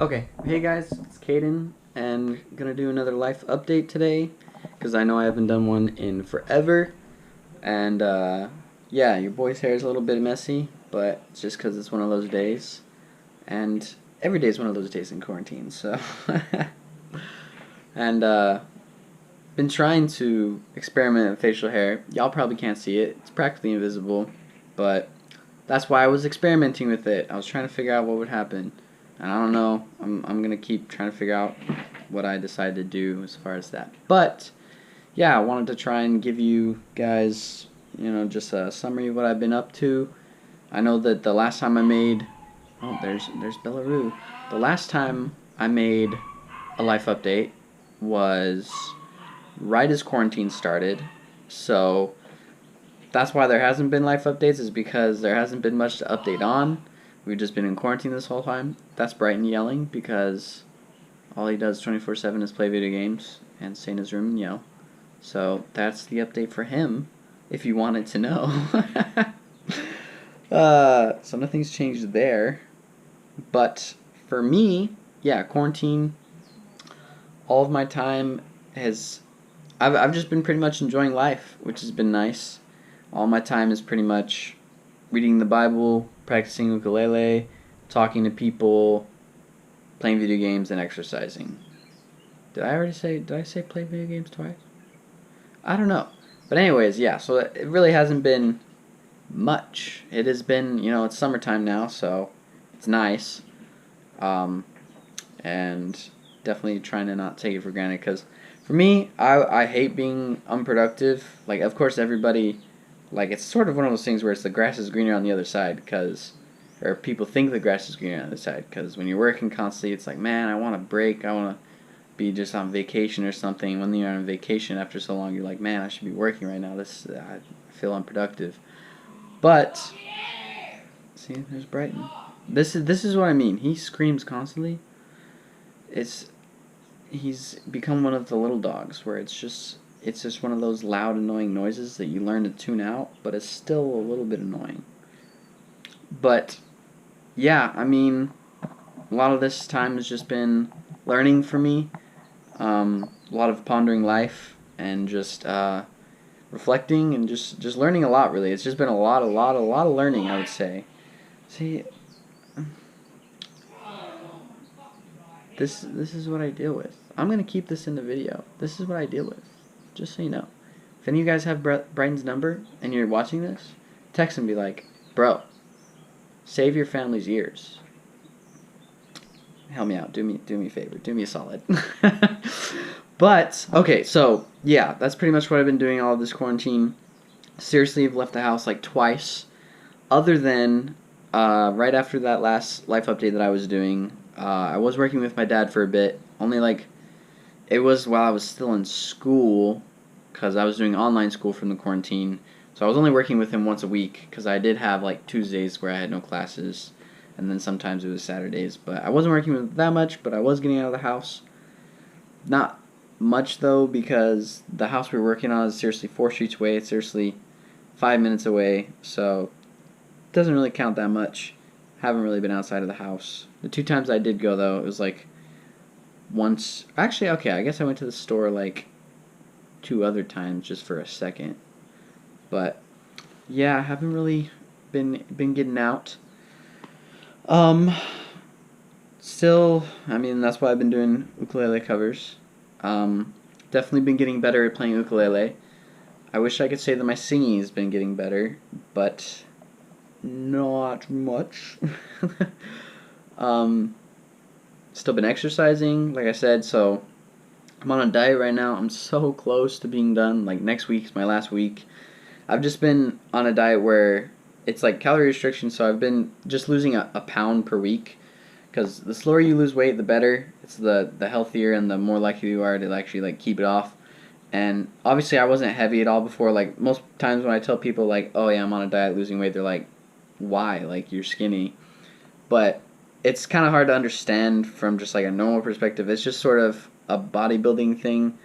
Okay, hey guys, it's Caden, and gonna do another life update today, because I know I haven't done one in forever, and yeah, your boy's hair is a little bit messy, but it's just because it's one of those days, and every day is one of those days in quarantine, so, and been trying to experiment with facial hair. Y'all probably can't see it, it's practically invisible, but that's why I was experimenting with it. I was trying to figure out what would happen. And I don't know. I'm gonna keep trying to figure out what I decide to do as far as that. But yeah, I wanted to try and give you guys, just a summary of what I've been up to. I know that the last time I made, oh, there's Belarus. The last time I made a life update was right as quarantine started. So that's why there hasn't been life updates, is because there hasn't been much to update on. We've just been in quarantine this whole time. That's Brighton yelling because all he does 24/7 is play video games and stay in his room and yell. So that's the update for him, if you wanted to know. So nothing's changed there. But for me, yeah, quarantine, all of my time has... I've just been pretty much enjoying life, which has been nice. All my time is pretty much reading the Bible, practicing ukulele, talking to people, playing video games, and exercising. Did I say play video games twice? I don't know. But anyways, yeah, so it really hasn't been much. It has been, it's summertime now, so it's nice. And definitely trying to not take it for granted, because for me, I hate being unproductive. Like, of course, everybody... Like, it's sort of one of those things where it's the grass is greener on the other side, because, or people think the grass is greener on the other side, because when you're working constantly, it's like, man, I want a break, I want to be just on vacation or something. When you're on vacation after so long, you're like, man, I should be working right now. I feel unproductive. But, see, there's Brighton. This is what I mean. He screams constantly. He's become one of the little dogs, where it's just one of those loud, annoying noises that you learn to tune out, but it's still a little bit annoying. But, yeah, I mean, a lot of this time has just been learning for me. A lot of pondering life and just reflecting and just learning a lot, really. It's just been a lot of learning, I would say. See, this is what I deal with. I'm going to keep this in the video. This is what I deal with. Just so you know. If any of you guys have Brighton's number and you're watching this, text him and be like, bro, save your family's ears. Help me out. Do me a favor. Do me a solid. But, okay, so, yeah, that's pretty much what I've been doing all of this quarantine. Seriously, I've left the house like twice. Other than right after that last life update that I was doing, I was working with my dad for a bit. Only like... It was while I was still in school, because I was doing online school from the quarantine. So I was only working with him once a week, because I did have like Tuesdays where I had no classes, and then sometimes it was Saturdays. But I wasn't working with him that much, but I was getting out of the house. Not much though, because the house we were working on is seriously 4 streets away. It's seriously 5 minutes away, so it doesn't really count that much. Haven't really been outside of the house. The 2 times I did go though, it was like once, actually, okay, I guess I went to the store like 2 other times just for a second. But yeah, I haven't really been getting out. Still, I mean, that's why I've been doing ukulele covers. Definitely been getting better at playing ukulele. I wish I could say that my singing has been getting better, but not much. Still been exercising, like I said, so I'm on a diet right now. I'm so close to being done. Like, next week's my last week. I've just been on a diet where it's like calorie restriction, so I've been just losing a pound per week, because the slower you lose weight, the better. It's the healthier and the more likely you are to actually like keep it off. And obviously I wasn't heavy at all before. Like, most times when I tell people like, oh yeah, I'm on a diet losing weight, they're like, why? Like, you're skinny. But it's kind of hard to understand from just like a normal perspective. It's just sort of a bodybuilding thing,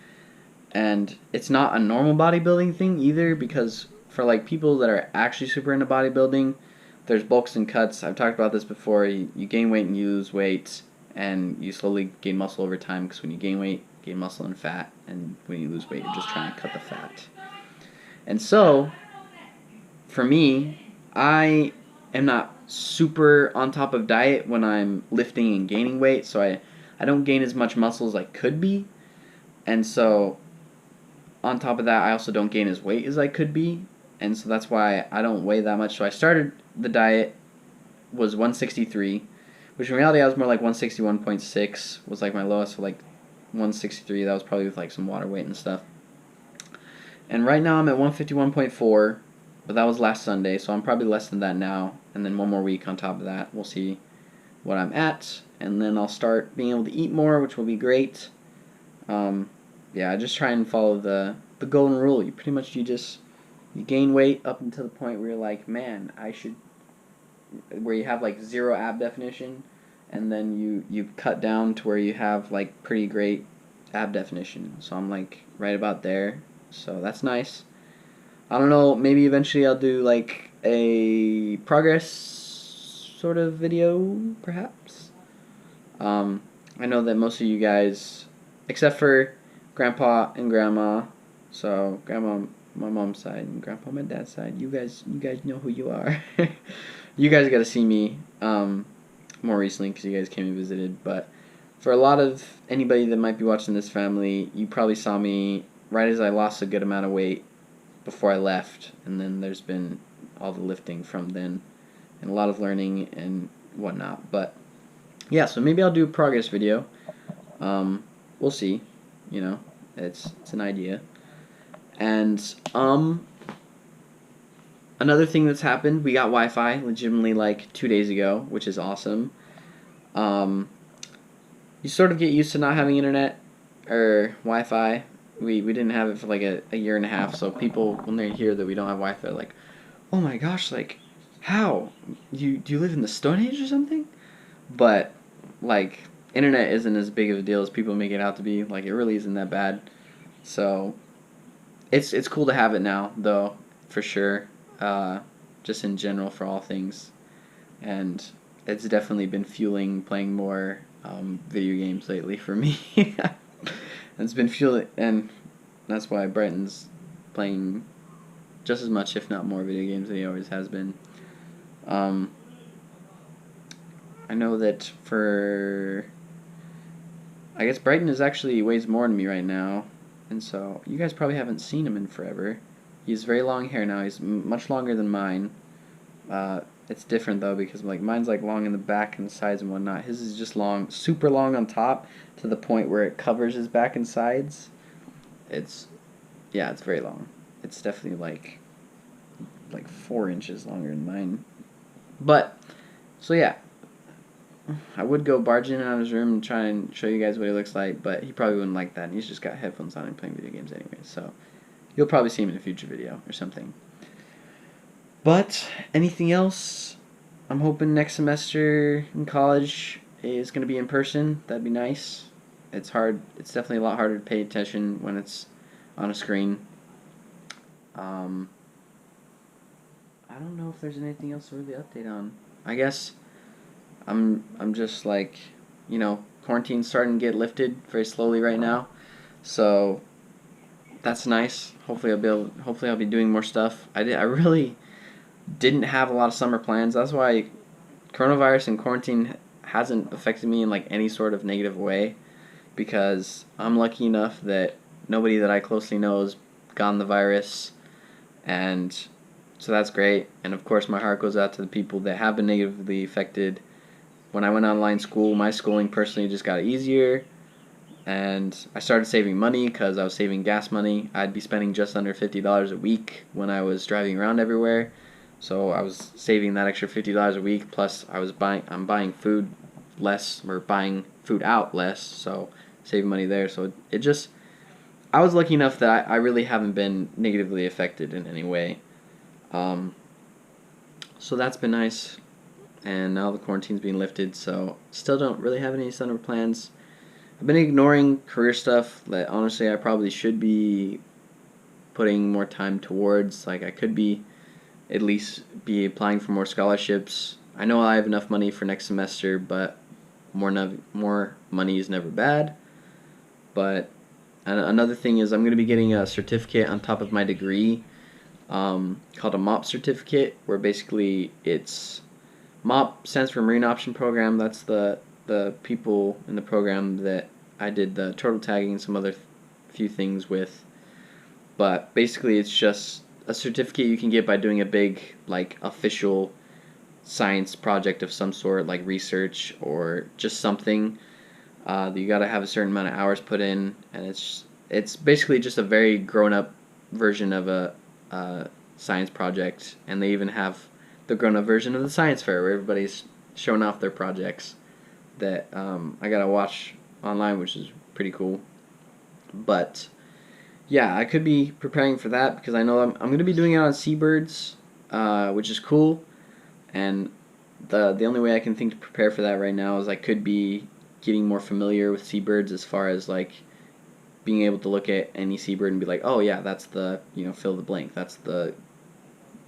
and it's not a normal bodybuilding thing either, because for like people that are actually super into bodybuilding, there's bulks and cuts. I've talked about this before. You gain weight and you lose weight, and you slowly gain muscle over time, because when you gain weight, gain muscle and fat, and when you lose weight, you're just trying to cut the fat. And so, for me, I am not super on top of diet when I'm lifting and gaining weight, so I don't gain as much muscle as I could be. And so, on top of that, I also don't gain as weight as I could be. And so that's why I don't weigh that much. So I started the diet, was 163, which in reality I was more like 161.6 was like my lowest, so like 163. That was probably with like some water weight and stuff. And right now I'm at 151.4, but that was last Sunday, so I'm probably less than that now. And then one more week on top of that, we'll see what I'm at, and then I'll start being able to eat more, which will be great. Yeah, I just try and follow the golden rule. You pretty much you gain weight up until the point where you're like, man, I should, where you have like zero ab definition, and then you cut down to where you have like pretty great ab definition. So I'm like right about there. So that's nice. I don't know, maybe eventually I'll do like a progress sort of video, perhaps. I know that most of you guys, except for Grandpa and Grandma, so Grandma my mom's side and Grandpa my dad's side, you guys know who you are. You guys got to see me more recently because you guys came and visited. But for a lot of anybody that might be watching this family, you probably saw me right as I lost a good amount of weight before I left, and then there's been all the lifting from then, and a lot of learning and whatnot. But yeah, so maybe I'll do a progress video. We'll see. You know, it's an idea. And another thing that's happened, we got Wi-Fi legitimately like 2 days ago, which is awesome. You sort of get used to not having internet or Wi-Fi. We didn't have it for like a year and a half, so people, when they hear that we don't have Wi-Fi, they're like, oh my gosh, like, how? Do you live in the Stone Age or something? But, like, internet isn't as big of a deal as people make it out to be. Like, it really isn't that bad. So, it's cool to have it now, though, for sure. Just in general for all things. And it's definitely been fueling playing more video games lately for me. It's been fueling, and that's why Brighton's playing just as much, if not more, video games than he always has been. I know that I guess Brighton is actually weighs more than me right now, and so you guys probably haven't seen him in forever. He has very long hair now. He's much longer than mine. It's different though, because like mine's like long in the back and sides and whatnot. His is just long, super long on top, to the point where it covers his back and sides. It's very long. It's definitely like 4 inches longer than mine. But so yeah, I would go barge in and out of his room and try and show you guys what he looks like, but he probably wouldn't like that. And he's just got headphones on and playing video games anyway, so you'll probably see him in a future video or something. But anything else? I'm hoping next semester in college is going to be in person. That'd be nice. It's hard. It's definitely a lot harder to pay attention when it's on a screen. I don't know if there's anything else to really update on. I guess I'm just like, quarantine's starting to get lifted very slowly right now. So that's nice. Hopefully I'll be doing more stuff. I really didn't have a lot of summer plans. That's why coronavirus and quarantine hasn't affected me in like any sort of negative way, because I'm lucky enough that nobody that I closely know has gotten the virus, and so that's great. And of course my heart goes out to the people that have been negatively affected. When I went online school, my schooling personally just got easier, and I started saving money because I was saving gas money. I'd be spending just under $50 a week when I was driving around everywhere. So I was saving that extra $50 a week, plus I'm buying food less, or buying food out less, so saving money there. So I was lucky enough that I really haven't been negatively affected in any way. So that's been nice, and now the quarantine's being lifted, so still don't really have any summer plans. I've been ignoring career stuff that honestly I probably should be putting more time towards. Like I could be at least be applying for more scholarships. I know I have enough money for next semester, but more money is never bad. But another thing is I'm going to be getting a certificate on top of my degree, called a MOP certificate, where basically it's MOP stands for Marine Option Program. That's the people in the program that I did the turtle tagging and some other few things with. But basically, it's just a certificate you can get by doing a big, like, official science project of some sort, like research or just something. You got to have a certain amount of hours put in, and it's basically just a very grown up version of a science project. And they even have the grown up version of the science fair where everybody's showing off their projects that I gotta watch online, which is pretty cool. But yeah, I could be preparing for that because I know I'm going to be doing it on seabirds, which is cool. And the only way I can think to prepare for that right now is I could be getting more familiar with seabirds as far as like being able to look at any seabird and be like, oh yeah, that's the, fill the blank. That's the,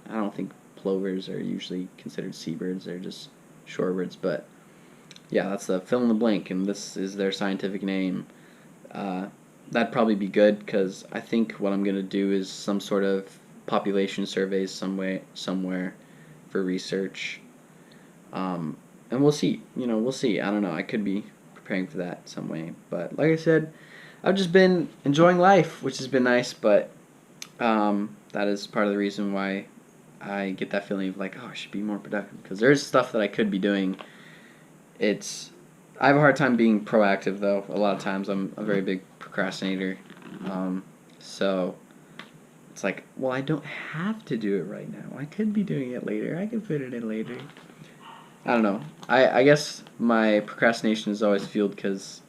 I don't think plovers are usually considered seabirds. They're just shorebirds. But yeah, that's the fill in the blank, and this is their scientific name. That'd probably be good because I think what I'm going to do is some sort of population surveys somewhere for research. And we'll see. We'll see. I don't know. I could be preparing for that some way. But like I said, I've just been enjoying life, which has been nice. But that is part of the reason why I get that feeling of like, oh, I should be more productive. Because there's stuff that I could be doing. I have a hard time being proactive, though. A lot of times I'm a very big procrastinator. So it's like, well, I don't have to do it right now. I could be doing it later. I could put it in later. I don't know. I guess my procrastination is always fueled because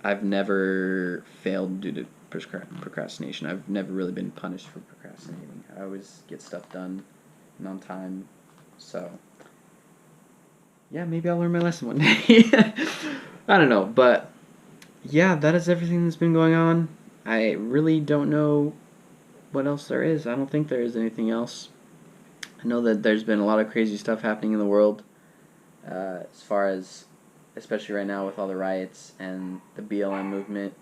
I've never failed due to procrastination. I've never really been punished for procrastinating. I always get stuff done and on time. So yeah, maybe I'll learn my lesson one day. I don't know, but yeah, that is everything that's been going on. I really don't know what else there is. I don't think there is anything else. I know that there's been a lot of crazy stuff happening in the world, as far as, especially right now with all the riots and the BLM movement.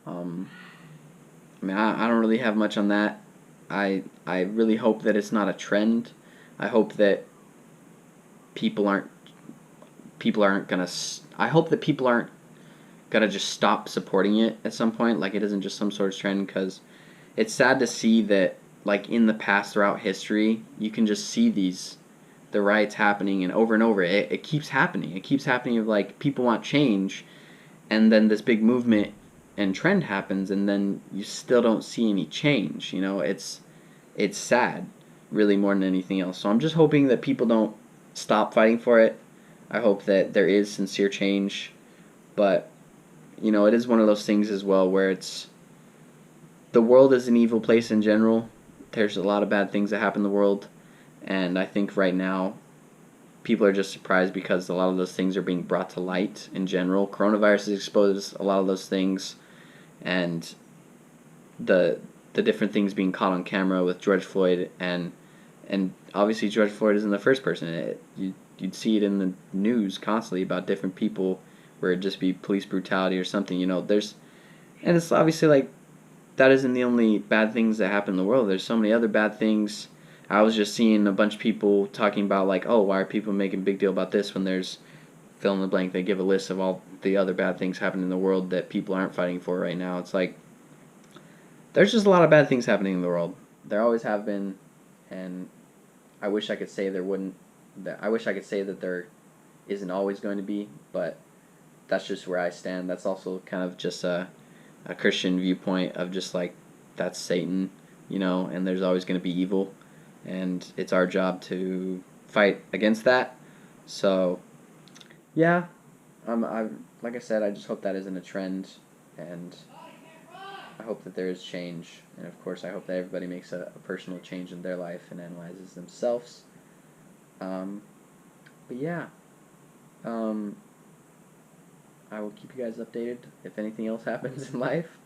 I don't really have much on that. I really hope that it's not a trend. I hope that people aren't gonna. I hope that people aren't gonna just stop supporting it at some point. Like it isn't just some sort of trend, because it's sad to see that like in the past throughout history, you can just see the riots happening and over. It keeps happening. It keeps happening of like people want change, and then this big movement and trend happens, and then you still don't see any change. It's sad, really, more than anything else. So I'm just hoping that people don't stop fighting for it. I hope that there is sincere change, but it is one of those things as well where the world is an evil place in general. There's a lot of bad things that happen in the world, and I think right now people are just surprised because a lot of those things are being brought to light in general. Coronavirus has exposed a lot of those things, and the different things being caught on camera with George Floyd, and obviously George Floyd isn't the first person. You'd see it in the news constantly about different people where it'd just be police brutality or something. And it's obviously like that isn't the only bad things that happen in the world. There's so many other bad things. I was just seeing a bunch of people talking about like, oh, why are people making a big deal about this when there's fill in the blank. They give a list of all the other bad things happening in the world that people aren't fighting for right now. It's like there's just a lot of bad things happening in the world. There always have been, and I wish I could say there wouldn't. I wish I could say that there isn't always going to be, but that's just where I stand. That's also kind of just a Christian viewpoint of just like that's Satan, and there's always going to be evil, and it's our job to fight against that. So, yeah, like I said, I just hope that isn't a trend, and I hope that there is change, and of course I hope that everybody makes a personal change in their life and analyzes themselves. But yeah, I will keep you guys updated if anything else happens in life.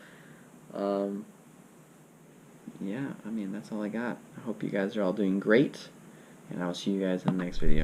Yeah, that's all I got. I hope you guys are all doing great, and I'll see you guys in the next video.